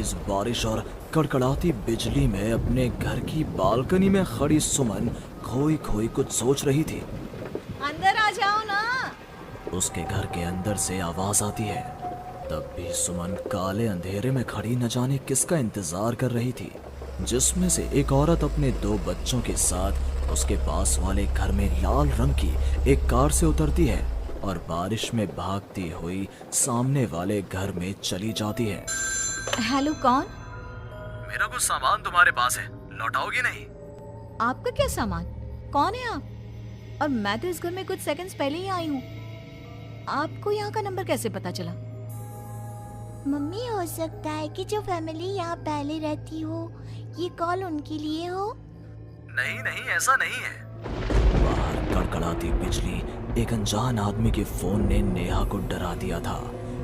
तेज बारिश और कड़कड़ाती बिजली में अपने घर की बालकनी में खड़ी सुमन खोई खोई कुछ सोच रही थी। अंदर आ जाओ ना। उसके घर के अंदर से आवाज आती है। तब भी सुमन काले अंधेरे में खड़ी न जाने किसका इंतजार कर रही थी, जिसमें से एक औरत अपने 2 बच्चों के साथ उसके पास वाले घर में लाल रंग की एक कार से उतरती है और बारिश में भागती हुई सामने वाले घर में चली जाती है। हेलो, कौन? मेरा कुछ सामान तुम्हारे पास है, लौटाओगी नहीं? आपका क्या सामान? कौन है आप? और मैं तो इस घर में कुछ सेकंड्स पहले ही आई हूँ। आपको यहाँ का नंबर कैसे पता चला? मम्मी, हो सकता है कि जो फैमिली यहाँ पहले रहती हो ये कॉल उनके लिए हो। नहीं नहीं, ऐसा नहीं है। बाहर कड़कड़ाती बिजली एक अनजान आदमी के फोन ने नेहा को डरा दिया था।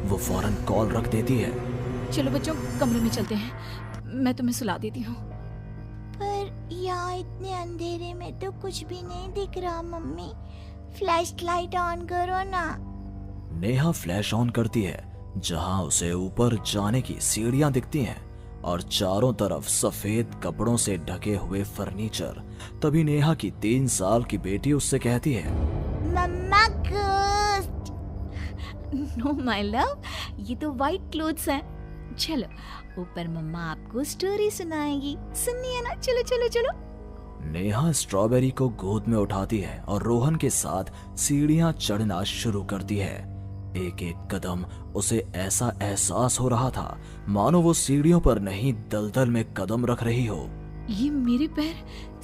वो फौरन कॉल रख देती है। चलो बच्चों, कमरे में चलते हैं, मैं तुम्हें सुला देती हूँ। पर यहाँ इतने अंधेरे में तो कुछ भी नहीं दिख रहा मम्मी, फ्लैश लाइट ऑन करो ना। नेहा फ्लैश ऑन करती है, जहां उसे ऊपर जाने की सीढ़ियां दिखती हैं और चारों तरफ सफेद कपड़ों से ढके हुए फर्नीचर। तभी नेहा की 3 साल की बेटी उससे कहती है, मम्मा घोस्ट। नो माय लव, ये तो वाइट क्लोथ्स हैं। चलो ऊपर मम्मा आपको स्टोरी सुनाएगी, सुननी है ना? चलो चलो चलो। नेहा स्ट्रॉबेरी को गोद में उठाती है और रोहन के साथ सीढ़ियां चढ़ना शुरू करती है। एक एक कदम उसे ऐसा एहसास हो रहा था मानो वो सीढ़ियों पर नहीं दलदल में कदम रख रही हो। ये मेरे पैर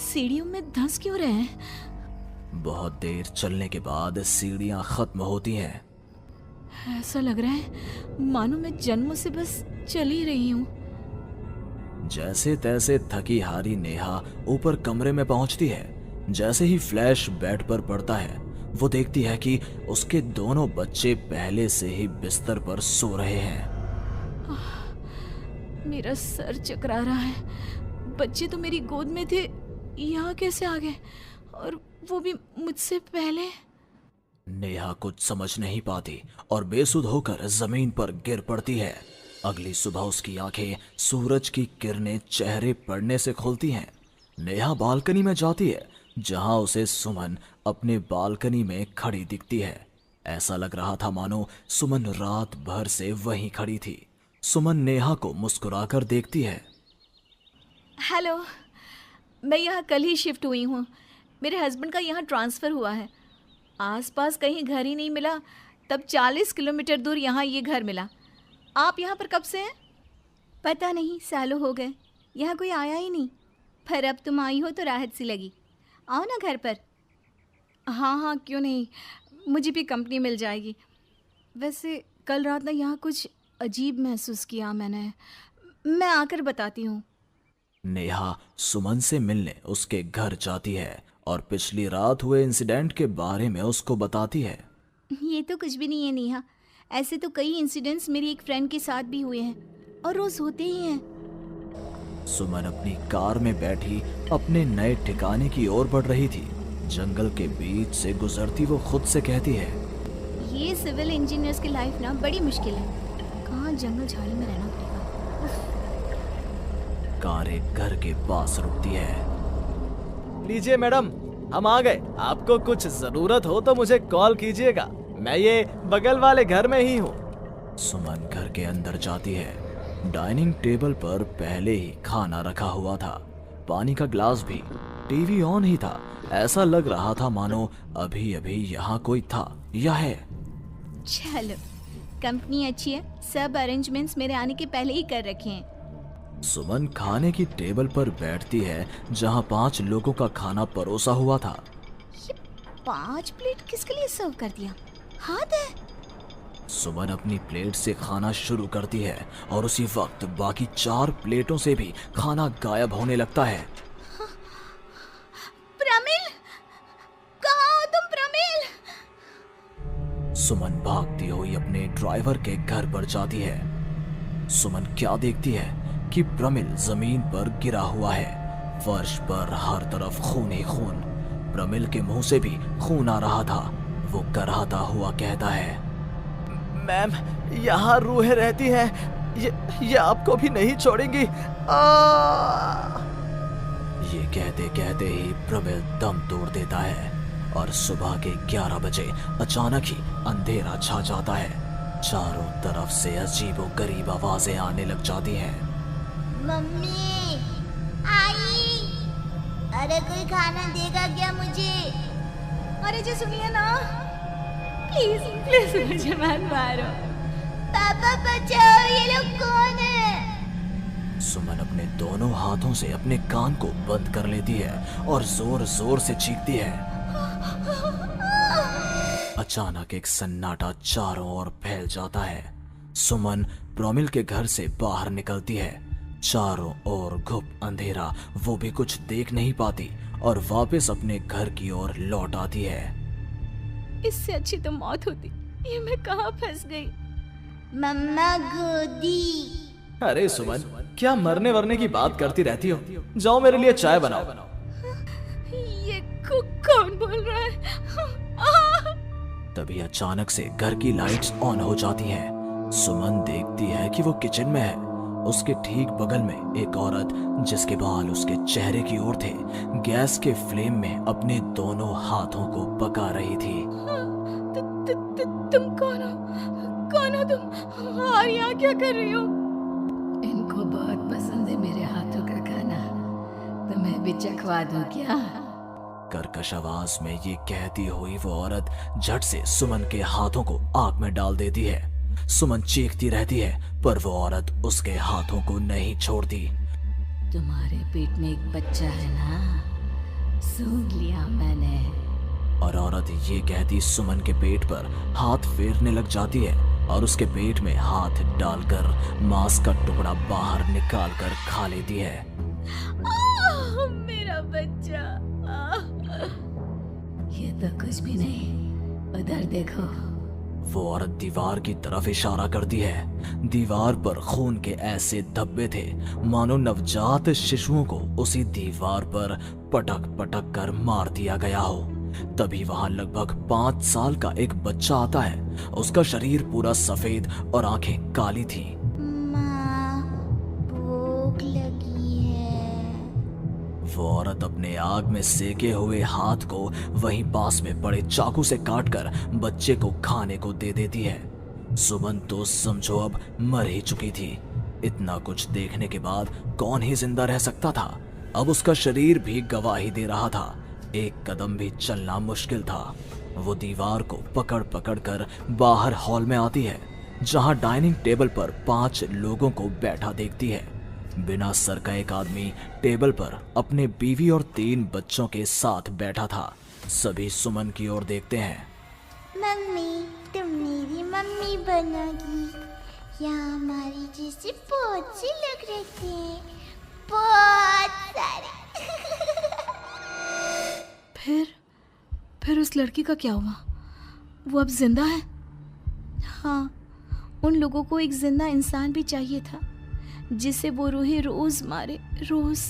सीढ़ियों में धंस क्यों रहे हैं? बहुत देर चलने के बाद सीढ़ियां खत्म होती हैं। ऐसा लग रहा है मानो मैं जन्म से बस चल ही रही हूँ। जैसे तैसे थकी हारी नेहा ऊपर कमरे में पहुंचती है। जैसे ही फ्लैश बेड पर पड़ता है, वो देखती है कि उसके दोनों बच्चे पहले से ही बिस्तर पर सो रहे हैं। मेरा सर चकरा रहा है। बच्चे तो मेरी गोद में थे, यहाँ कैसे आ गए? और वो भी मुझसे पहले। नेहा कुछ समझ नहीं पाती और बेसुध होकर जमीन पर गिर पड़ती है। अगली सुबह उसकी आंखें सूरज की किरणें चेहरे पड़ने से खुलती हैं। नेहा बालकनी में जाती है, जहां उसे सुमन अपने बालकनी में खड़ी दिखती है। ऐसा लग रहा था मानो सुमन रात भर से वहीं खड़ी थी। सुमन नेहा को मुस्कुराकर देखती है। हेलो, मैं यहाँ कल ही शिफ्ट हुई हूँ। मेरे हस्बैंड का यहाँ ट्रांसफ़र हुआ है। आसपास कहीं घर ही नहीं मिला, तब 40 किलोमीटर दूर यहाँ ये घर मिला। आप यहाँ पर कब से हैं? पता नहीं, सालों हो गए, यहाँ कोई आया ही नहीं। पर अब तुम आई हो तो राहत सी लगी। आओ ना घर पर। हाँ हाँ, क्यों नहीं, मुझे भी कंपनी मिल जाएगी। वैसे कल रात ना यहाँ कुछ अजीब महसूस किया मैंने। मैं आकर बताती हूँ। नेहा सुमन से मिलने उसके घर जाती है और पिछली रात हुए इंसिडेंट के बारे में उसको बताती है। ये तो कुछ भी नहीं है नेहा, ऐसे तो कई इंसिडेंट्स मेरी एक फ्रेंड के साथ भी हुए हैं और रोज होते ही हैं। सुमन अपनी कार में बैठी अपने नए ठिकाने की ओर बढ़ रही थी। जंगल के बीच से गुजरती वो खुद से कहती है, ये सिविल इंजीनियर्स की लाइफ ना बड़ी मुश्किल है। कहाँ जंगल झाड़ी में रहना पड़ेगा। कार एक घर के पास रुकती है। लीजिए मैडम, हम आ गए। आपको कुछ जरूरत हो तो मुझे कॉल कीजिएगा, मैं ये बगल वाले घर में ही हूँ। सुमन घर के अंदर जाती है। डाइनिंग टेबल पर पहले ही खाना रखा हुआ था, पानी का ग्लास भी, टीवी ऑन ही था। ऐसा लग रहा था मानो अभी अभी यहाँ कोई था या है। चलो, कंपनी अच्छी है, सब अरेंजमेंट्स मेरे आने के पहले ही कर रखे हैं। सुमन खाने की टेबल पर बैठती है, जहाँ 5 लोगों का खाना परोसा हुआ था। ये 5 प्लेट किसके लिए सर्व कर दिया? हाथ है। सुमन अपनी प्लेट से खाना शुरू करती है और उसी वक्त बाकी 4 प्लेटों से भी खाना गायब होने लगता है। प्रमिल, कहाँ हो तुम प्रमिल? सुमन भागती हुई अपने ड्राइवर के घर पर जाती है। सुमन क्या देखती है कि प्रमिल जमीन पर गिरा हुआ है। फर्श पर हर तरफ खून ही खून। प्रमिल के मुंह से भी खून आ रहा था। वो कराहता हुआ कहता है, मैम, यहाँ रूहें रहती हैं, ये आपको भी नहीं छोड़ेंगी। ये कहते कहते ही प्रमिल दम तोड़ देता है और सुबह के 11 बजे अचानक ही अंधेरा छा जाता है। चारों तरफ से अजीबोगरीब आवाजें आने लग जाती हैं। मम्मी, आई, अरे कोई खाना देगा क्या मुझे? अरे जी सुनिए ना, प्लीज प्लीज मुझे मत मारो। पापा बचाओ, ये लोग कौन है? सुमन अपने दोनों हाथों से अपने कान को बंद कर लेती है और जोर जोर से चीखती है। अचानक एक सन्नाटा चारों ओर फैल जाता है। सुमन प्रमिल के घर से बाहर निकलती है। चारों ओर घुप अंधेरा, वो भी कुछ देख नहीं पाती और वापस अपने घर की ओर लौट आती है। इससे अच्छी तो मौत होती। ये मैं कहाँ फंस गई? मम्मा गोदी। अरे सुमन, क्या मरने वरने की बात करती रहती हो? जाओ मेरे लिए चाय बनाओ। ये कौन बोल रहा है? तभी अचानक से घर की लाइट्स ऑन हो जाती हैं। सुमन देखती है कि वो किचन में है। उसके ठीक बगल में एक औरत, जिसके बाल उसके चेहरे की ओर थे, गैस के फ्लेम में अपने दोनों हाथों को पका रही थी। तुम कौन हो? कौन हो तुम? और यहाँ क्या कर रही हो? इनको बहुत पसंद है मेरे हाथों का खाना, तो मैं भी चखवा दूं क्या? कर्कश आवाज में ये कहती हुई वो औरत झट से सुमन के हाथों को आग में डाल देती है। सुमन चीखती रहती है पर वो औरत उसके हाथों को नहीं छोड़ती। तुम्हारे पेट में एक बच्चा है ना, सूंघ लिया मैंने। और औरत ये कहती सुमन के पेट पर हाथ फेरने लग जाती है और उसके पेट में हाथ डालकर मांस का टुकड़ा बाहर निकाल कर खा लेती है। मेरा बच्चा। ये तो कुछ भी नहीं, उधर देखो। वो औरत दीवार की तरफ इशारा करती है। दीवार पर खून के ऐसे धब्बे थे मानो नवजात शिशुओं को उसी दीवार पर पटक पटक कर मार दिया गया हो। तभी वहां लगभग 5 साल का एक बच्चा आता है। उसका शरीर पूरा सफेद और आंखें काली थी। माँ, भूख लगी है। वो औरत अपने आग में सेके हुए हाथ को वहीं पास में पड़े चाकू से काटकर बच्चे को खाने को दे देती है। सुमन तो समझो अब मर ही चुकी थी। इतना कुछ देखने के बाद कौन ही जिंदा रह सकता था। अब उसका शरीर भी गवाही दे रहा था। एक कदम भी चलना मुश्किल था। वो दीवार को पकड़ पकड़ कर बाहर हॉल में आती है, जहां डाइनिंग टेबल पर 5 लोगों को बैठा देखती है। बिना सर का एक आदमी टेबल पर अपने बीवी और 3 बच्चों के साथ बैठा था। सभी सुमन की ओर देखते हैं। मम्मी, तुम मेरी मम्मी बनोगी। यहाँ हमारी जैसे बहुत से लोग रहते हैं, बहुत सारे। फिर उस लड़की का क्या हुआ? वो अब जिंदा है? हाँ, उन लोगों को एक जिंदा इंसान भी चाहिए था जिसे वो रूहें रोज मारे, रोज।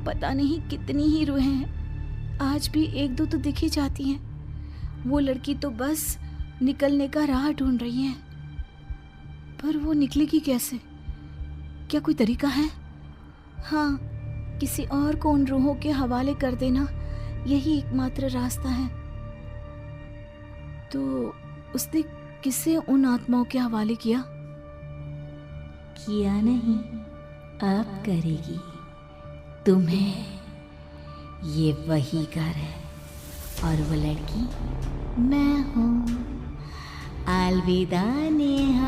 पता नहीं कितनी ही रूहें हैं, आज भी 1-2 तो दिख ही जाती हैं। वो लड़की तो बस निकलने का राह ढूंढ रही है, पर वो निकलेगी कैसे? क्या कोई तरीका है? हाँ, किसी और को उन रूहों के हवाले कर देना यही एकमात्र रास्ता है। तो उसने किसे उन आत्माओं के हवाले किया? किया नहीं, अब करेगी। तुम्हें ये वही घर है और वो लड़की मैं हूँ। अलविदा नेहा।